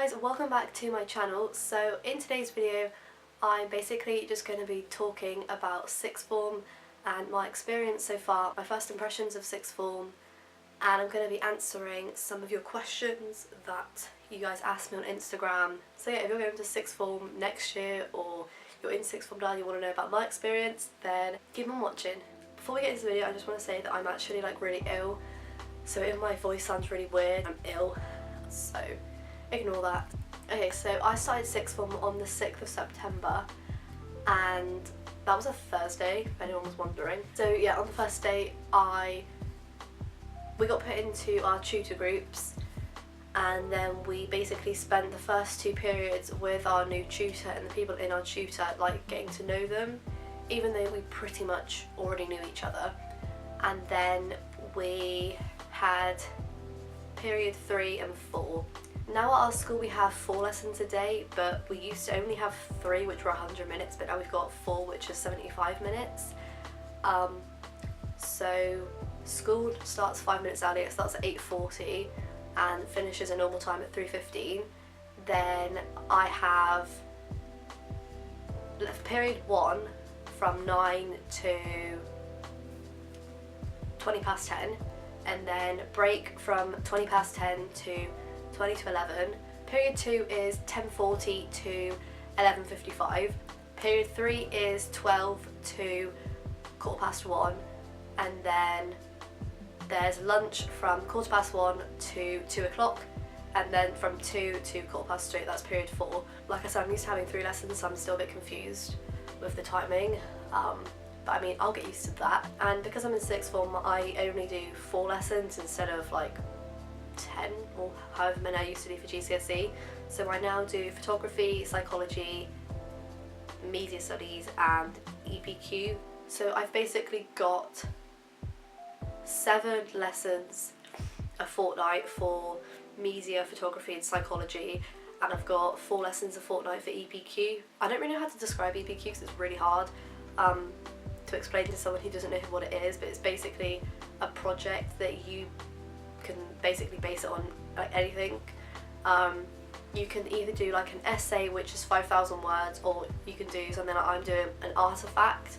guys, welcome back to my channel. So in today's video I'm basically just going to be talking about sixth form and my experience so far, my first impressions of sixth form, and I'm going to be answering some of your questions that you guys asked me on Instagram. So yeah, if you're going to sixth form next year or you're in sixth form now and you want to know about my experience, then keep on watching. Before we get into the video, I just want to say that I'm actually really ill, so if my voice sounds really weird, I'm ill, so ignore that. Okay, so I started sixth form on the 6th of September and that was a Thursday, if anyone was wondering. So yeah, on the first day we got put into our tutor groups, and then we basically spent the first 2 periods with our new tutor and the people in our tutor, like getting to know them, even though we pretty much already knew each other. And then we had period 3 and 4. Now at our school we have 4 lessons a day, but we used to only have 3, which were 100 minutes, but now we've got 4, which is 75 minutes. So school starts 5 minutes earlier, it starts at 8:40 and finishes a normal time at 3:15. Then I have period 1 from 9 to 20 past 10, and then break from 20 past 10 to 20 to 11. Period 2 is 10:40 to 11:55. Period 3 is 12 to 1:15, and then there's lunch from 1:15 to 2 o'clock, and then from 2 to 3:15, that's period 4. Like I said, I'm used to having 3 lessons, so I'm still a bit confused with the timing. But I mean, I'll get used to that. And because I'm in sixth form, I only do 4 lessons instead of like 10 or however many I used to do for GCSE. So I now do photography, psychology, media studies and EPQ. So I've basically got 7 lessons a fortnight for media, photography and psychology, and I've got 4 lessons a fortnight for EPQ. I don't really know how to describe EPQ because it's really hard to explain to someone who doesn't know what it is, but it's basically a project that you can basically base it on like anything. You can either do like an essay, which is 5,000 words, or you can do something like I'm doing, an artifact,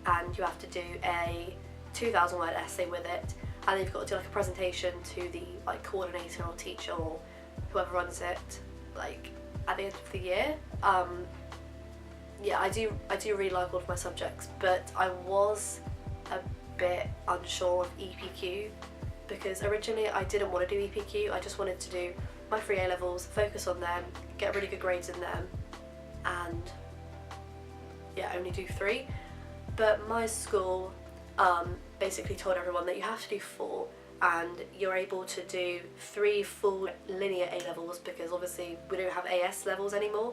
and you have to do a 2,000 word essay with it, and then you've got to do like a presentation to the like coordinator or teacher or whoever runs it like at the end of the year. Yeah, I do really like all of my subjects, but I was a bit unsure of EPQ because originally I didn't want to do EPQ. I just wanted to do my 3 A-levels, focus on them, get really good grades in them, and yeah, only do 3. But my school basically told everyone that you have to do 4, and you're able to do 3 full linear A-levels because obviously we don't have AS levels anymore.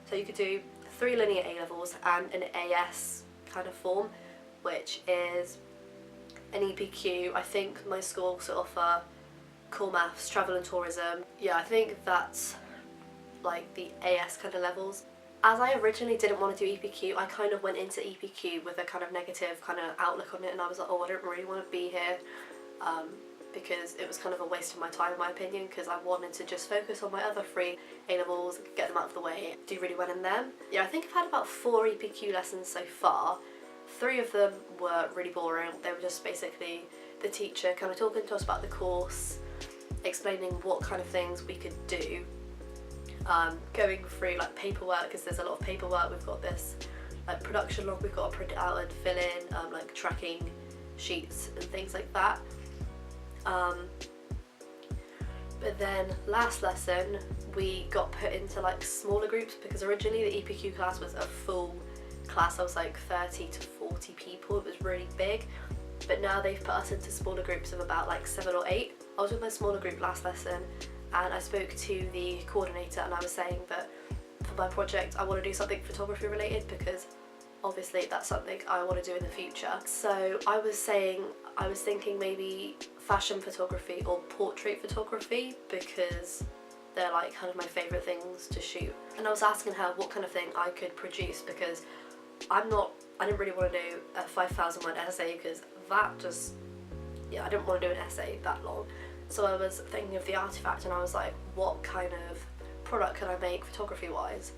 So you could do 3 linear A-levels and an AS kind of form, which is an EPQ. I think my school also offer core maths, travel and tourism. Yeah, I think that's like the AS kind of levels. As I originally didn't want to do EPQ, I kind of went into EPQ with a kind of negative kind of outlook on it, and I was like, oh, I don't really want to be here, because it was kind of a waste of my time in my opinion, because I wanted to just focus on my other 3 A-levels, get them out of the way, do really well in them. Yeah, I think I've had about 4 EPQ lessons so far. 3 of them were really boring. They were just basically the teacher kind of talking to us about the course, explaining what kind of things we could do, going through like paperwork, because there's a lot of paperwork. We've got this like production log we've got to print out and fill in, like tracking sheets and things like that. But then last lesson we got put into like smaller groups, because originally the EPQ class was a full class. I was like 30 to 40 people, it was really big, but now they've put us into smaller groups of about like 7 or 8. I was with my smaller group last lesson and I spoke to the coordinator, and I was saying that for my project I want to do something photography related, because obviously that's something I want to do in the future. So I was thinking maybe fashion photography or portrait photography, because they're like kind of my favourite things to shoot. And I was asking her what kind of thing I could produce, because I didn't really want to do a 5,000 word essay, because that just, yeah, I didn't want to do an essay that long. So I was thinking of the artifact, and I was like, what kind of product can I make photography wise,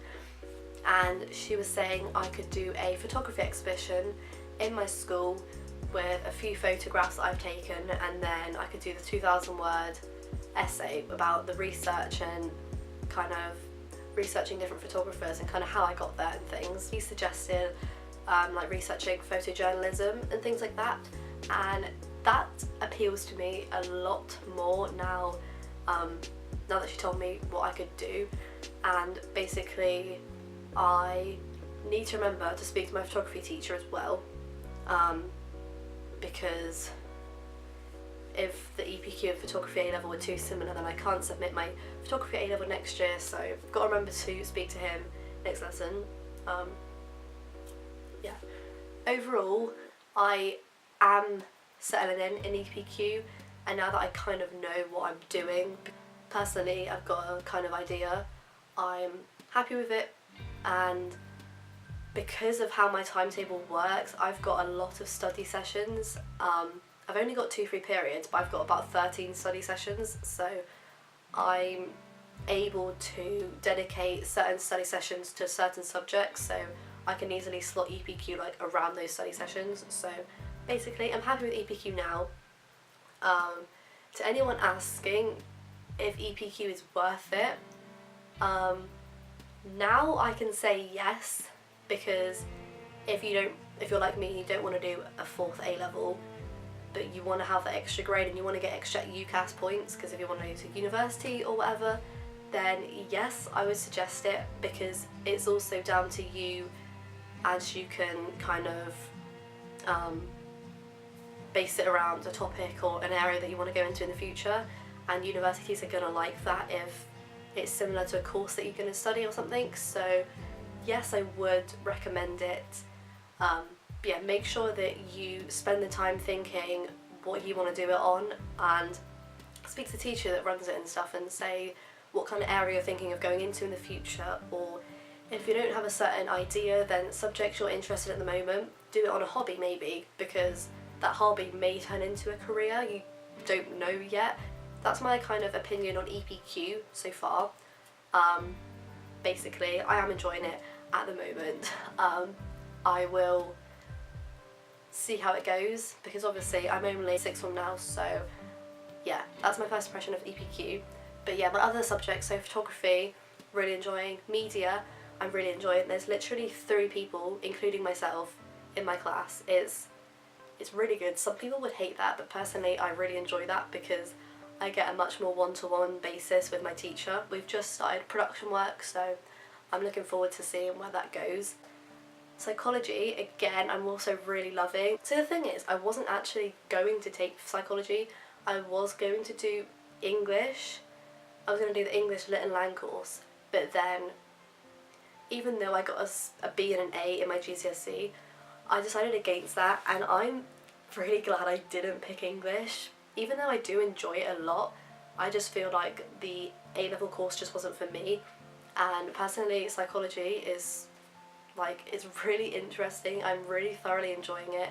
and she was saying I could do a photography exhibition in my school with a few photographs that I've taken, and then I could do the 2,000 word essay about the research and kind of researching different photographers and kind of how I got there and things. He suggested like researching photojournalism and things like that, and that appeals to me a lot more now, now that she told me what I could do. And basically I need to remember to speak to my photography teacher as well, because if the EPQ and photography A-level were too similar, then I can't submit my photography A-level next year, so I've got to remember to speak to him next lesson. Yeah. Overall, I am settling in EPQ, and now that I kind of know what I'm doing, personally I've got a kind of idea, I'm happy with it, and because of how my timetable works, I've got a lot of study sessions. I've only got 2 free periods, but I've got about 13 study sessions, so I'm able to dedicate certain study sessions to certain subjects, so I can easily slot EPQ like around those study sessions. So basically I'm happy with EPQ now. To anyone asking if EPQ is worth it, now I can say yes, because if you're like me and you don't want to do a 4th A-level, but you want to have that extra grade and you want to get extra UCAS points, because if you want to go to university or whatever, then yes, I would suggest it, because it's also down to you, as you can kind of base it around a topic or an area that you want to go into in the future, and universities are going to like that if it's similar to a course that you're going to study or something. So yes, I would recommend it. Yeah, make sure that you spend the time thinking what you want to do it on, and speak to the teacher that runs it and stuff and say what kind of area you're thinking of going into in the future, or if you don't have a certain idea, then subjects you're interested in at the moment, do it on a hobby maybe, because that hobby may turn into a career, you don't know yet. That's my kind of opinion on EPQ so far. Basically, I am enjoying it at the moment. I will see how it goes, because obviously I'm only 6th form now, so yeah, that's my first impression of EPQ. But yeah, my other subjects, so photography, really enjoying. Media, I'm really enjoying. There's literally 3 people, including myself, in my class. It's really good. Some people would hate that, but personally I really enjoy that because I get a much more one-to-one basis with my teacher. We've just started production work, so I'm looking forward to seeing where that goes. Psychology, again, I'm also really loving. So the thing is, I wasn't actually going to take psychology. I was going to do English. I was going to do the English Lit and Lang course, but then even though I got a B and an A in my GCSE, I decided against that, and I'm really glad I didn't pick English. Even though I do enjoy it a lot, I just feel like the A-level course just wasn't for me. And personally, psychology is like, it's really interesting. I'm really thoroughly enjoying it,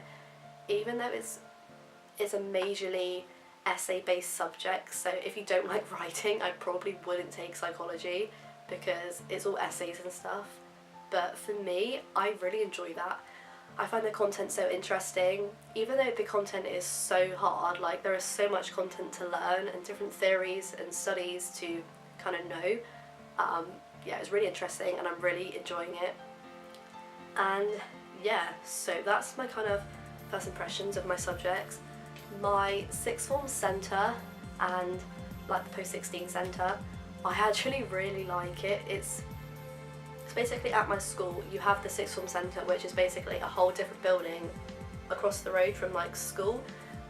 even though it's a majorly essay-based subject. So if you don't like writing, I probably wouldn't take psychology because it's all essays and stuff. But for me, I really enjoy that. I find the content so interesting, even though the content is so hard. Like, there is so much content to learn and different theories and studies to kind of know. Yeah, it's really interesting and I'm really enjoying it. And yeah, so that's my kind of first impressions of my subjects. My 6th form centre and like the post-16 centre, I actually really like it. It's basically at my school. You have the 6th form centre, which is basically a whole different building across the road from like school.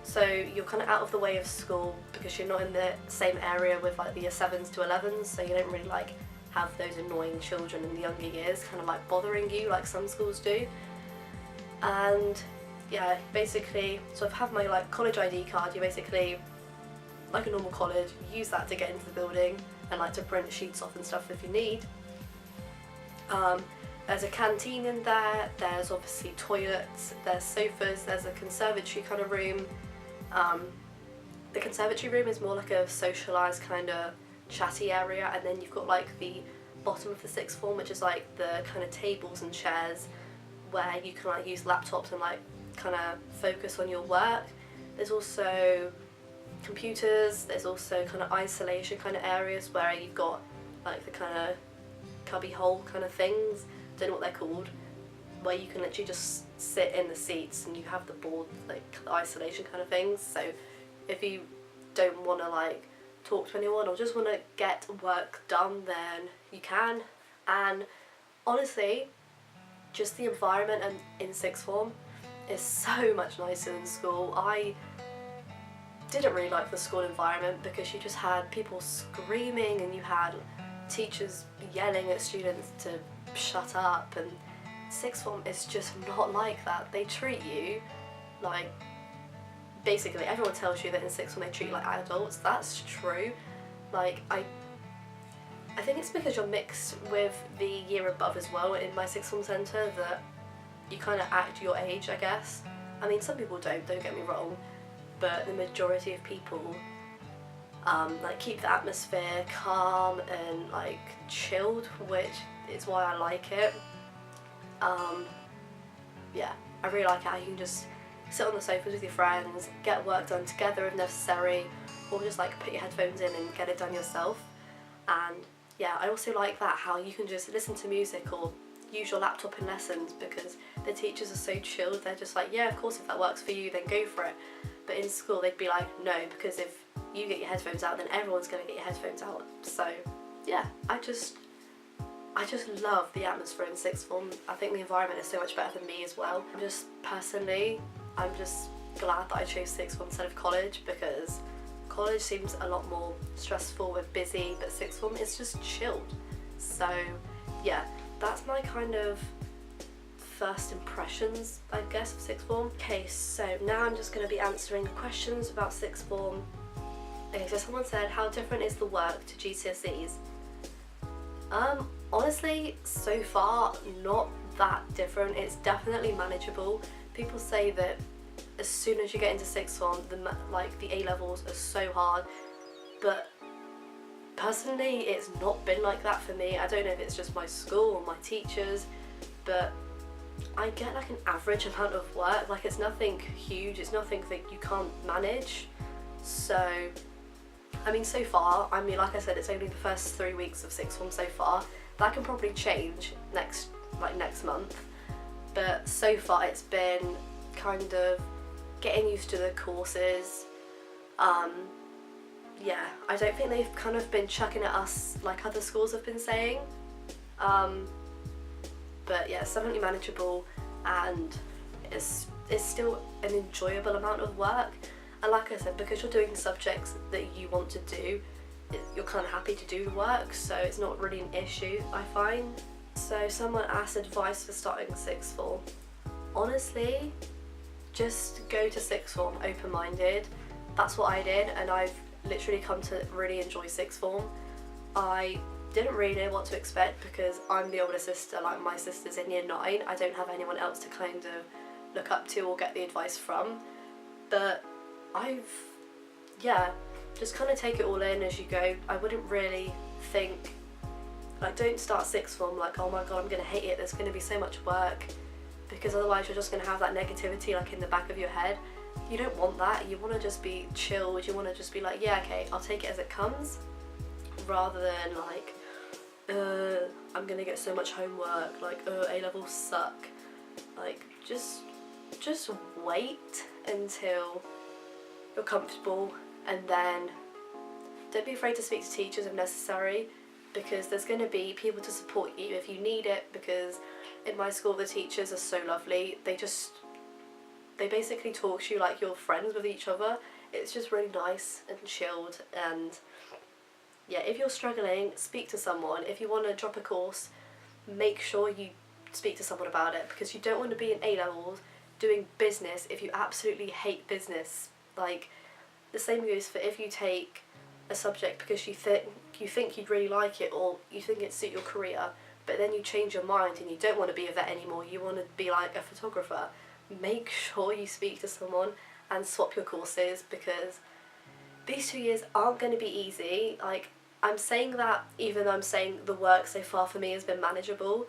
So you're kind of out of the way of school because you're not in the same area with like the year 7s to 11s, so you don't really like have those annoying children in the younger years kind of like bothering you like some schools do. And yeah, basically, so I have my like college ID card. You basically, like a normal college, use that to get into the building and like to print sheets off and stuff if you need. There's a canteen in there, there's obviously toilets, there's sofas, there's a conservatory kind of room. The conservatory room is more like a socialised kind of chatty area, and then you've got like the bottom of the sixth form, which is like the kind of tables and chairs where you can like use laptops and like kind of focus on your work. There's also computers, there's also kind of isolation kind of areas where you've got like the kind of cubby hole kind of things, don't know what they're called, where you can literally just sit in the seats and you have the board, like the isolation kind of things. So if you don't want to like talk to anyone or just want to get work done, then you can. And honestly, just the environment in sixth form is so much nicer than school. I didn't really like the school environment because you just had people screaming and you had teachers yelling at students to shut up, and sixth form is just not like that. They treat you like, basically everyone tells you that in sixth form they treat you like adults. That's true. Like I think it's because you're mixed with the year above as well in my sixth form centre, that you kind of act your age, I guess. I mean, some people don't get me wrong, but the majority of people like keep the atmosphere calm and like chilled, which is why I like it. Yeah, I really like how you can just sit on the sofas with your friends, get work done together if necessary, or just like put your headphones in and get it done yourself. And yeah, I also like that how you can just listen to music or use your laptop in lessons because the teachers are so chilled. They're just like, yeah, of course, if that works for you, then go for it. But in school they'd be like, no, because if you get your headphones out, then everyone's going to get your headphones out. So yeah, I just love the atmosphere in sixth form. I think the environment is so much better than me as well. I'm just glad that I chose sixth form instead of college, because college seems a lot more stressful and busy, but sixth form is just chilled. So yeah, that's my kind of first impressions, I guess, of sixth form. Okay, so now I'm just going to be answering questions about sixth form. Okay, so someone said, how different is the work to GCSEs? Honestly, so far, not that different. It's definitely manageable. People say that as soon as you get into sixth form, the A-levels are so hard, but personally, it's not been like that for me. I don't know if it's just my school or my teachers, but I get like an average amount of work. Like, it's nothing huge, it's nothing that you can't manage. So, I mean, so far, I mean, like I said, it's only the first 3 weeks of sixth form so far. That can probably change next month. But so far, it's been kind of getting used to the courses. Yeah, I don't think they've kind of been chucking at us like other schools have been saying. But yeah, it's definitely manageable, and it's still an enjoyable amount of work. And like I said, because you're doing subjects that you want to do, you're kind of happy to do the work, so it's not really an issue, I find. So someone asked advice for starting sixth form. Honestly, just go to sixth form open-minded. That's what I did, and I've literally come to really enjoy sixth form. I didn't really know what to expect because I'm the older sister, like my sister's in year 9. I don't have anyone else to kind of look up to or get the advice from. But just kind of take it all in as you go. I wouldn't really think, like, don't start sixth form like, oh my god, I'm going to hate it, there's going to be so much work, because otherwise you're just going to have that negativity like in the back of your head. You don't want that. You want to just be chilled. You want to just be like, yeah, okay, I'll take it as it comes, rather than like, I'm going to get so much homework, like, A-levels suck. Like, just wait until you're comfortable, and then don't be afraid to speak to teachers if necessary, because there's going to be people to support you if you need it. Because in my school the teachers are so lovely. They basically talk to you like you're friends with each other. It's just really nice and chilled. And yeah, if you're struggling, speak to someone. If you want to drop a course, make sure you speak to someone about it, because you don't want to be in A-levels doing business if you absolutely hate business. Like, the same goes for if you take a subject because you think you'd really like it, or you think it'd suit your career, but then you change your mind and you don't want to be a vet anymore, you want to be like a photographer. Make sure you speak to someone and swap your courses, because these 2 years aren't going to be easy. Like, I'm saying that even though I'm saying the work so far for me has been manageable,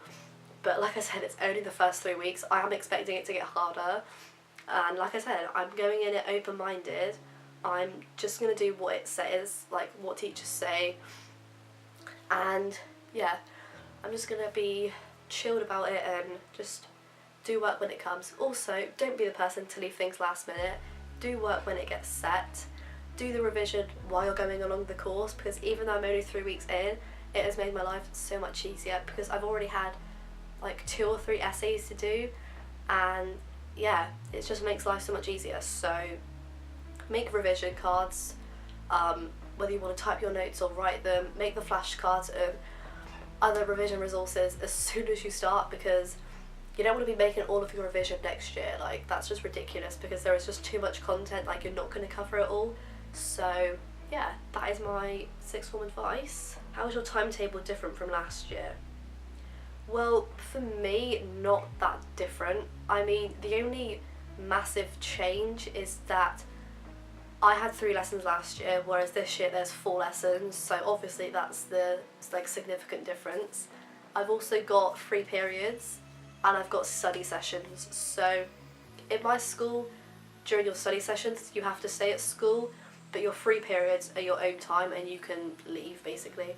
but like I said, it's only the first 3 weeks. I am expecting it to get harder, and like I said, I'm going in it open-minded. I'm just going to do what it says, like what teachers say, and yeah, I'm just going to be chilled about it and just do work when it comes. Also, don't be the person to leave things last minute. Do work when it gets set. Do the revision while you're going along the course, because even though I'm only 3 weeks in, it has made my life so much easier because I've already had like 2 or 3 essays to do, and yeah, it just makes life so much easier. So make revision cards, whether you want to type your notes or write them, make the flashcards and other revision resources as soon as you start, because you don't want to be making all of your revision next year. Like, that's just ridiculous because there is just too much content, like you're not going to cover it all. So yeah, that is my sixth form advice. How is your timetable different from last year? Well, for me, not that different. I mean, the only massive change is that I had 3 lessons last year, whereas this year there's 4 lessons, so obviously that's the significant difference. I've also got 3 periods, and I've got study sessions. So in my school, during your study sessions, you have to stay at school, but your 3 periods are your own time and you can leave, basically.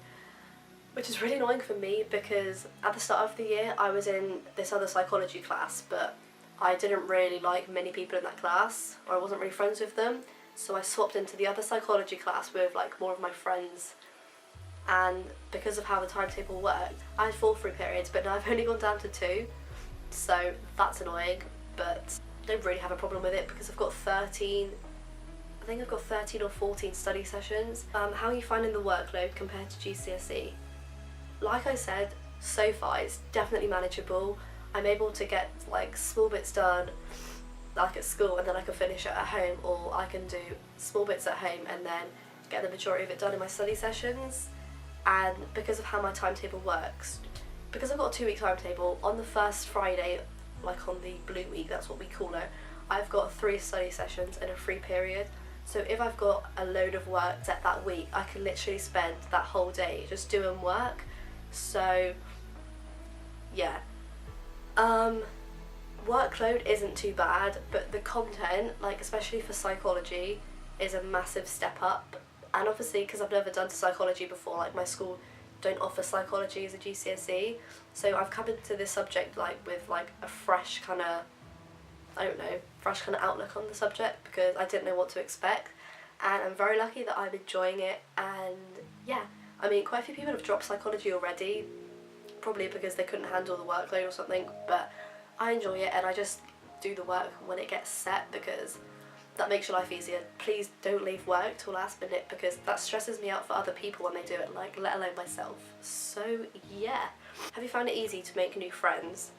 Which is really annoying for me because at the start of the year I was in this other psychology class, but I didn't really like many people in that class, or I wasn't really friends with them, so I swapped into the other psychology class with like more of my friends, and because of how the timetable worked, I had 4 free periods, but now I've only gone down to 2, so that's annoying, but I don't really have a problem with it because I've got 13 or 14 study sessions. How are you finding the workload compared to GCSE? Like I said, so far it's definitely manageable. I'm able to get like small bits done like at school and then I can finish it at home, or I can do small bits at home and then get the majority of it done in my study sessions. And because of how my timetable works, because I've got a 2-week timetable, on the first Friday, like on the blue week, that's what we call it, I've got 3 study sessions and a free period. So if I've got a load of work set that week, I can literally spend that whole day just doing work. So yeah, workload isn't too bad, but the content, like especially for psychology, is a massive step up. And obviously because I've never done psychology before, like my school don't offer psychology as a GCSE, so I've come into this subject like with like a fresh kind of, I don't know, fresh kind of outlook on the subject because I didn't know what to expect, and I'm very lucky that I'm enjoying it. And yeah, I mean, quite a few people have dropped psychology already, probably because they couldn't handle the workload or something, but I enjoy it and I just do the work when it gets set because that makes your life easier. Please don't leave work till last minute because that stresses me out for other people when they do it, like let alone myself. So yeah. Have you found it easy to make new friends?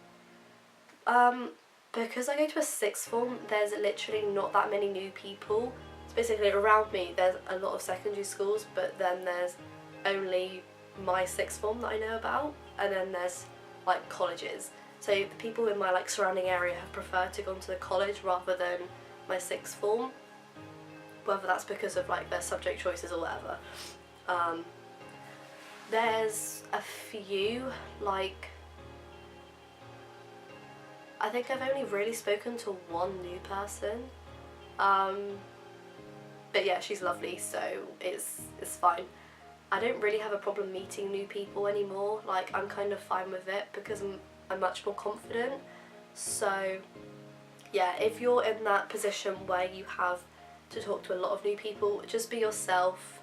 Because I go to a 6th form, there's literally not that many new people. So basically around me there's a lot of secondary schools, but then there's only my 6th form that I know about, and then there's like colleges. So the people in my like surrounding area have preferred to go to the college rather than my 6th form, whether that's because of like their subject choices or whatever. There's a few, like I think I've only really spoken to 1 new person, but yeah, she's lovely, so it's fine. I don't really have a problem meeting new people anymore. Like, I'm kind of fine with it because I'm much more confident. So yeah, if you're in that position where you have to talk to a lot of new people, just be yourself,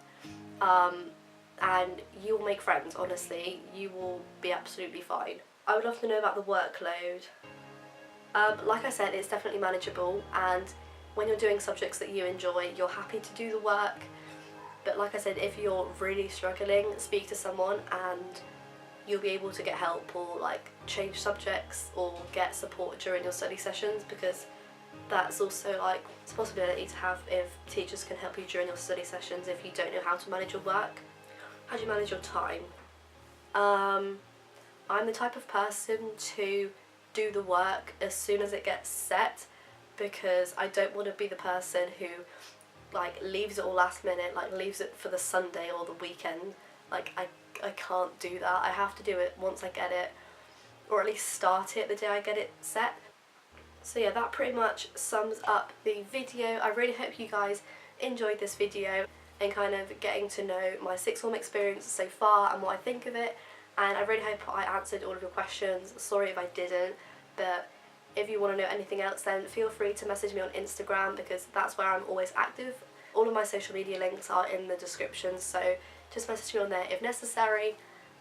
and you'll make friends. Honestly, you will be absolutely fine. I would love to know about the workload. Like I said, it's definitely manageable, and when you're doing subjects that you enjoy, you're happy to do the work. But like I said, if you're really struggling, speak to someone and you'll be able to get help, or like change subjects or get support during your study sessions, because that's also like it's a possibility to have if teachers can help you during your study sessions if you don't know how to manage your work. How do you manage your time? I'm the type of person to do the work as soon as it gets set, because I don't want to be the person who like leaves it all last minute, like leaves it for the Sunday or the weekend Like I can't do that. I have to do it once I get it, or at least start it the day I get it set. So yeah, that pretty much sums up the video. I really hope you guys enjoyed this video and kind of getting to know my sixth form experience so far and what I think of it, and I really hope I answered all of your questions. Sorry if I didn't, but if you want to know anything else, then feel free to message me on Instagram, because that's where I'm always active. All of my social media links are in the description, so just message me on there if necessary.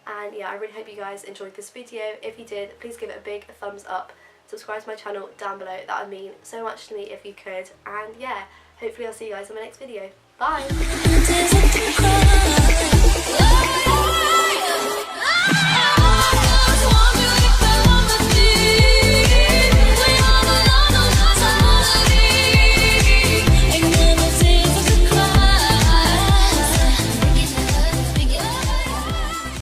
And yeah, I really hope you guys enjoyed this video. If you did, please give it a big thumbs up. Subscribe to my channel down below. That would mean so much to me if you could. And yeah, hopefully I'll see you guys in my next video. Bye!